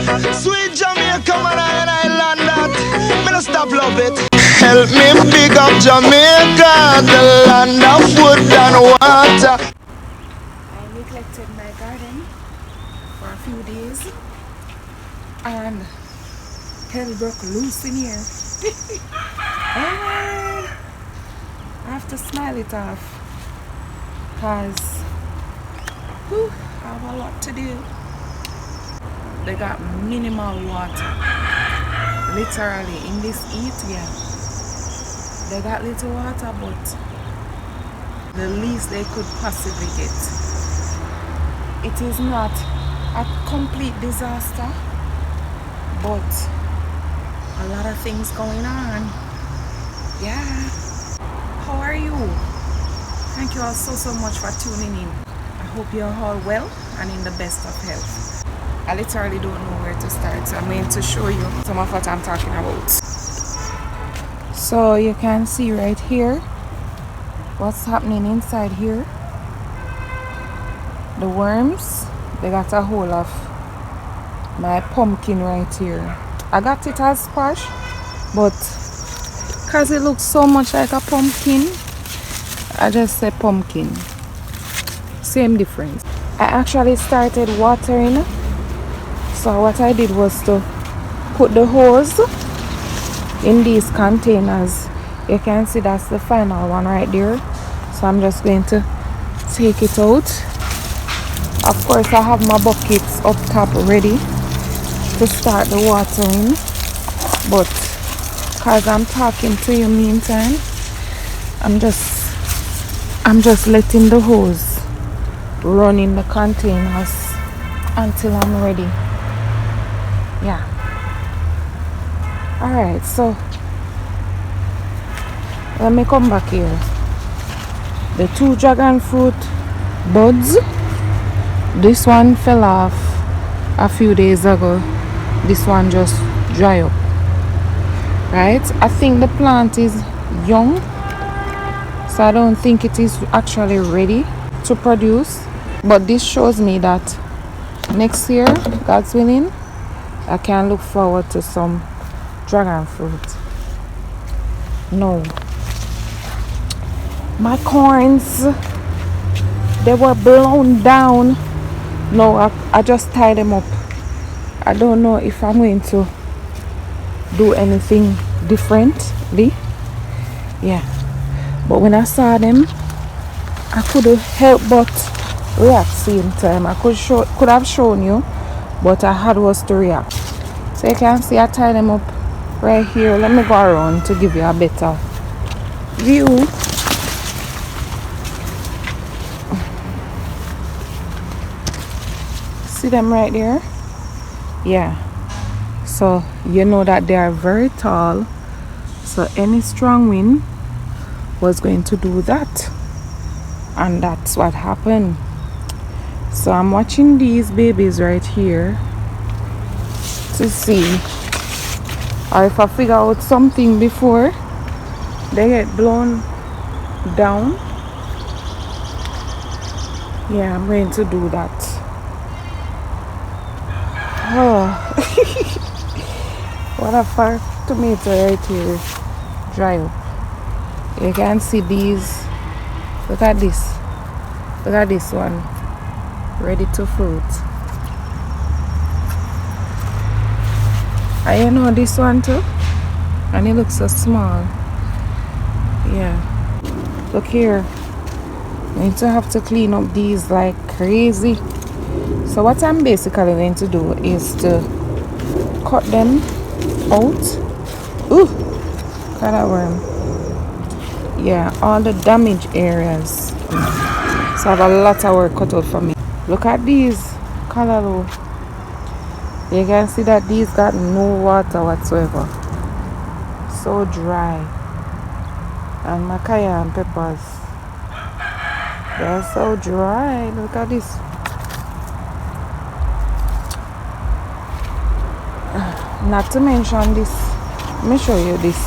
Sweet Jamaica, man, I land that. Me no stop love it. Help me big up Jamaica, the land of wood and water. I neglected my garden for a few days and hell broke loose in here. And I have to smile it off because I have a lot to do. They got minimal water. Literally in this heat, yeah. They got little water, but the least they could possibly get. It is not a complete disaster, but a lot of things going on. Yeah. How are you? Thank you all so much for tuning in. I hope you're all well and in the best of health. I literally don't know where to start, so I'm going to show you some of what I'm talking about. So you can see right here what's happening inside here. The worms, they got a hold of my pumpkin right here. I got it as squash, but because it looks so much like a pumpkin, I just say pumpkin. Same difference. I actually started watering. So what I did was to put the hose in these containers. You can see that's the final one right there. So I'm just going to take it out. Of course I have my buckets up top ready to start the watering. But because I'm talking to you meantime, I'm just letting the hose run in the containers until I'm ready. Yeah. Alright, so let me come back here. The 2 dragon fruit buds, this one fell off a few days ago. This one just dry up. Right? I think the plant is young, so I don't think it is actually ready to produce. But this shows me that next year, God's willing, I can look forward to some dragon fruit. No. My corns, they were blown down. No, I just tied them up. I don't know if I'm going to do anything differently. Yeah. But when I saw them, I couldn't help but react same time. I could have shown you, but I had was to react. So you can see I tie them up right here. Let me go around to give you a better view. See them right there? Yeah. So you know that they are very tall. So any strong wind was going to do that. And that's what happened. So I'm watching these babies right here to see, or if I figure out something before they get blown down. Yeah, I'm going to do that. Oh, what a far tomato right here, dry up. You can see these. Look at this. Look at this one, ready to fruit. And you know this one too, and it looks so small. Yeah, look here. I'm going to have to clean up these like crazy. So what I'm basically going to do is to cut them out. Ooh, cut that worm. Yeah, all the damaged areas. So I have a lot of work cut out for me. Look at these callaloo. You can see that these got no water whatsoever. So dry. And my cayenne peppers, they're so dry. Look at this. Not to mention this, let me show you this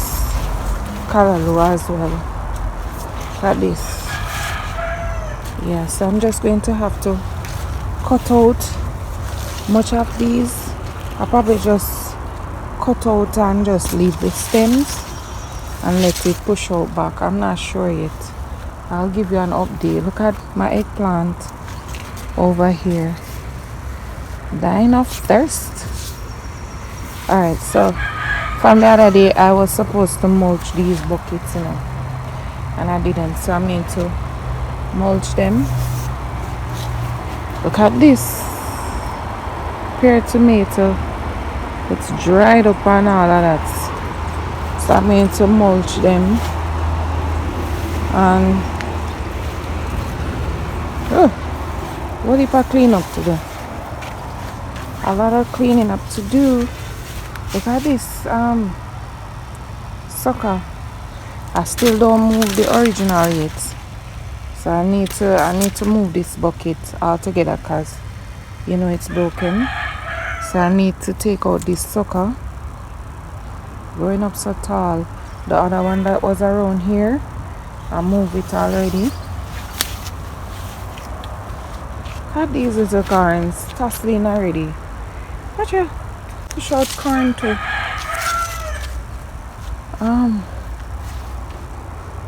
callaloo as well. Look at this. Yeah, so I'm just going to have to cut out much of these I probably just cut out and just leave the stems and let it push out back. I'm not sure yet. I'll give you an update. Look at my eggplant over here, dying of thirst. Alright, so from the other day I was supposed to mulch these buckets, and I didn't, so I'm going to mulch them. Look at this pear tomato, it's dried up and all of that, so I'm going to mulch them. And what if I clean up to do? A lot of cleaning up to do. Look at this sucker. I still don't move the original yet, so I need to move this bucket altogether because it's broken. So I need to take out this sucker. Growing up so tall. The other one that was around here, I moved it already. Had these little corns tussling already. Watch out, push out corn too.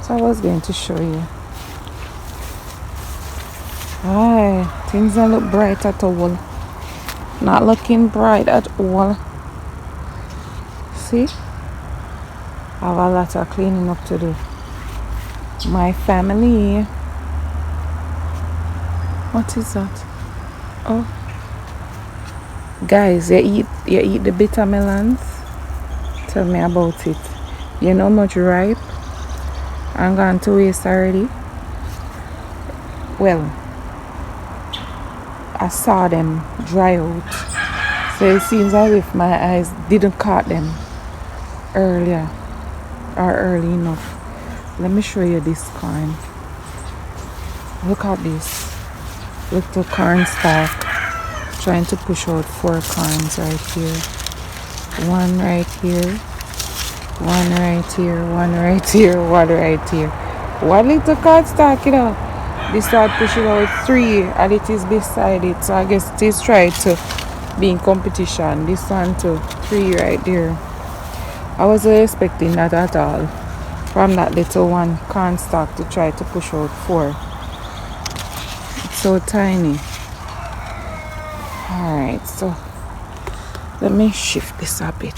So I was going to show you. Aye, things don't look bright at all. Not looking bright at all. See? I have a lot of cleaning up to do. My family. What is that? Oh. Guys, you eat the bitter melons? Tell me about it. You know much ripe? I'm gone to waste already. Well, I saw them dry out, so it seems as if my eyes didn't catch them early enough. Let me show you this corn. Look at this little corn stalk, trying to push out 4 corns right here. One right here, one right here, one right here, one right here. One little corn stalk, This one pushing out 3 and it is beside it, so I guess it is trying to be in competition. This one too, 3 right there. I wasn't expecting that at all from that little one corn stalk to try to push out 4. It's so tiny. Alright, so let me shift this a bit.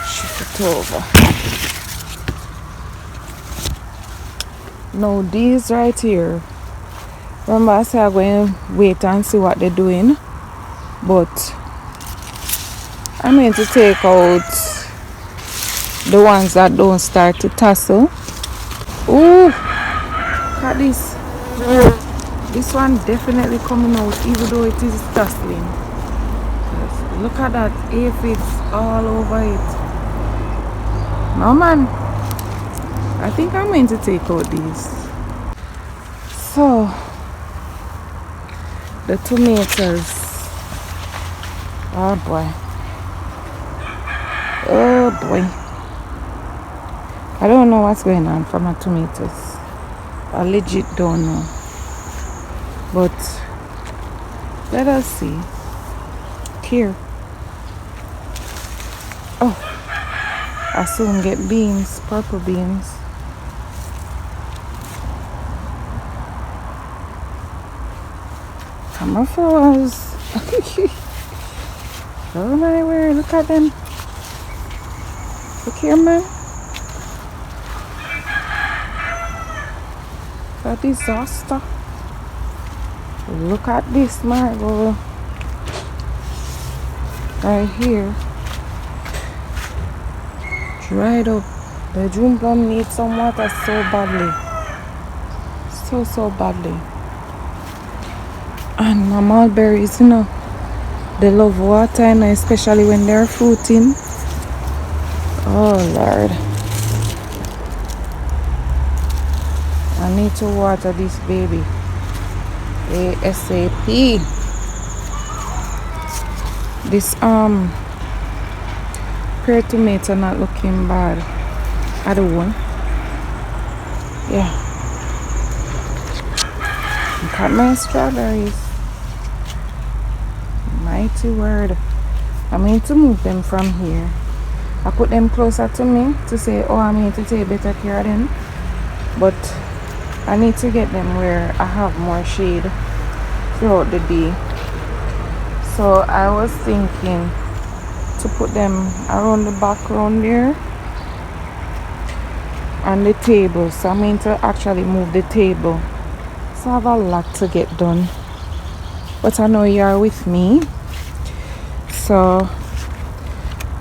Shift it over. Now these right here, remember I said I'm going to wait and see what they're doing, but I'm going to take out the ones that don't start to tassel. Ooh, look at this. This one definitely coming out even though it is tasseling. Look at that aphids all over it. No man, I think I'm going to take out these. So the tomatoes. Oh boy. Oh boy. I don't know what's going on for my tomatoes. I legit don't know. But let us see. Here. Oh. I soon get beans, purple beans. Come flowers. Oh my word, look at them. Look here, man. A disaster. Look at this marble right here. Dried up. The June plum needs some water so badly. So badly. And my mulberries, they love water, especially when they're fruiting. Oh Lord. I need to water this baby ASAP. This pear tomato not looking bad at all. Yeah. Look at my strawberries. My mighty word. I mean to move them from here. I put them closer to me to say, oh, I mean to take better care of them. But I need to get them where I have more shade throughout the day. So I was thinking to put them around the back around there on the table. So I mean to actually move the table. So I have a lot to get done. But I know you are with me. So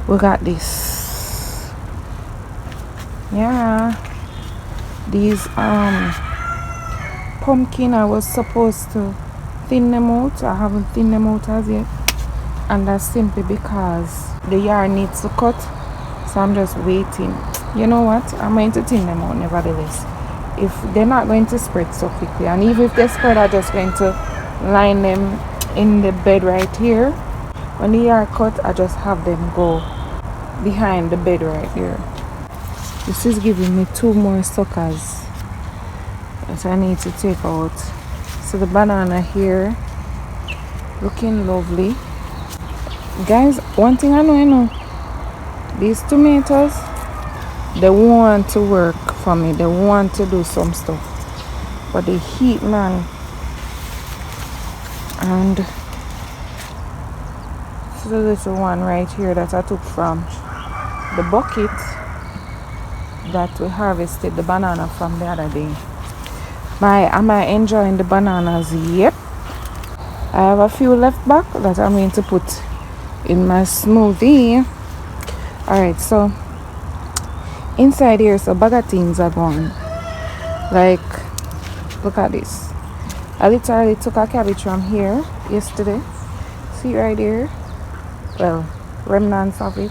we got this. Yeah. These pumpkin, I was supposed to thin them out. I haven't thinned them out as yet. And that's simply because the yard needs to cut. So I'm just waiting. You know what? I'm going to thin them out nevertheless. If they're not going to spread so quickly, and even if they spread, I'm just going to line them in the bed right here. When the yard cut, I just have them go behind the bed right there. This is giving me 2 more suckers that I need to take out. So the banana here looking lovely. Guys, one thing I know, these tomatoes, they want to work for me. They want to do some stuff. But the heat, man. And this is a little one right here that I took from the bucket that we harvested the banana from the other day. Am I enjoying the bananas? Yep. I have a few left back that I'm going to put in my smoothie. Alright, so inside here, so bag of things are gone. Like, look at this. I literally took a cabbage from here yesterday. See right here? Well, remnants of it.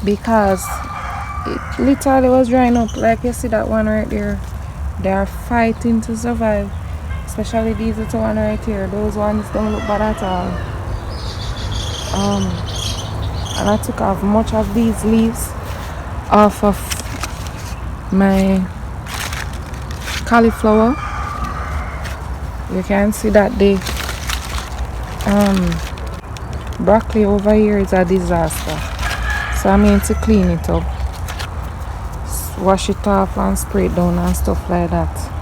Because it literally was drying up. Like you see that one right there. They are fighting to survive. Especially these little one right here. Those ones don't look bad at all. And I took off much of these leaves off of my cauliflower. You can see that the broccoli over here is a disaster. So I'm going to clean it up, wash it off and spray it down and stuff like that.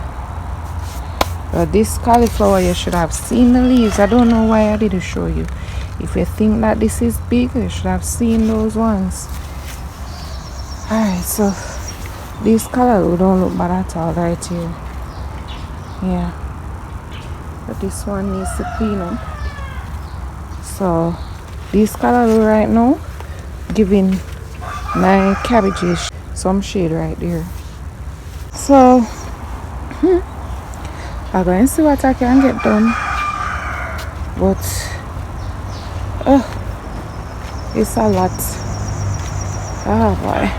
But this cauliflower, you should have seen the leaves. I don't know why I didn't show you. If you think that this is big, you should have seen those ones. Alright, so this color don't look bad at all right here. Yeah. But this one needs to clean up. So this color right now giving my cabbages some shade right there. So I'm going to see what I can get done. But it's a lot. Oh boy.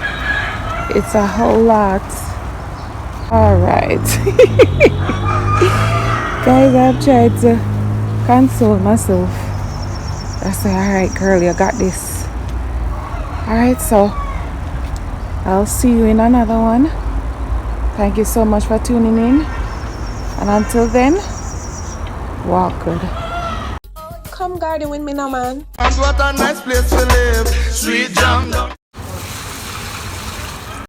It's a whole lot. Alright. Guys, I've tried to console myself. I say, alright girl, you got this. Alright, so I'll see you in another one. Thank you so much for tuning in. And until then, walk good. Come garden with me now, man. And what a nice place to live. Sweet jam.